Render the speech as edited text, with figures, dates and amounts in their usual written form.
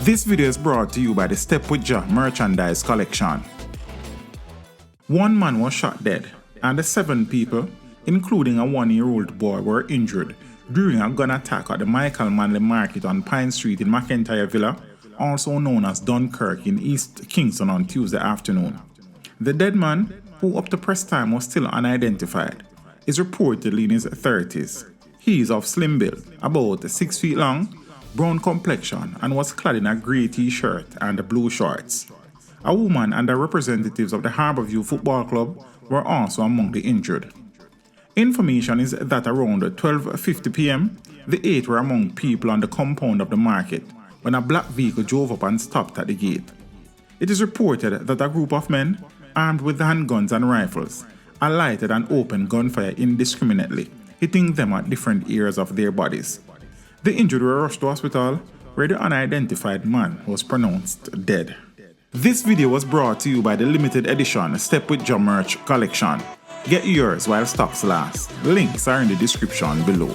This video is brought to you by the Step With Ja merchandise collection. One man was shot dead, and the 7 people, including a 1-year-old boy, were injured during a gun attack at the Michael Manley Market on Pine Street in McIntyre Villa, also known as Dunkirk, in East Kingston on Tuesday afternoon. The dead man, who up to press time was still unidentified, is reportedly in his 30s. He is of slim build, about 6 feet long, brown complexion, and was clad in a grey t-shirt and blue shorts. A woman and the representatives of the Harbourview Football Club were also among the injured. Information is that around 12:50 p.m, the 8 were among people on the compound of the market when a black vehicle drove up and stopped at the gate. It is reported that a group of men, armed with handguns and rifles, alighted and opened gunfire indiscriminately, hitting them at different areas of their bodies. The injured were rushed to hospital, where the unidentified man was pronounced dead. This video was brought to you by the limited edition Step With Ja merch collection. Get yours while stocks last. Links are in the description below.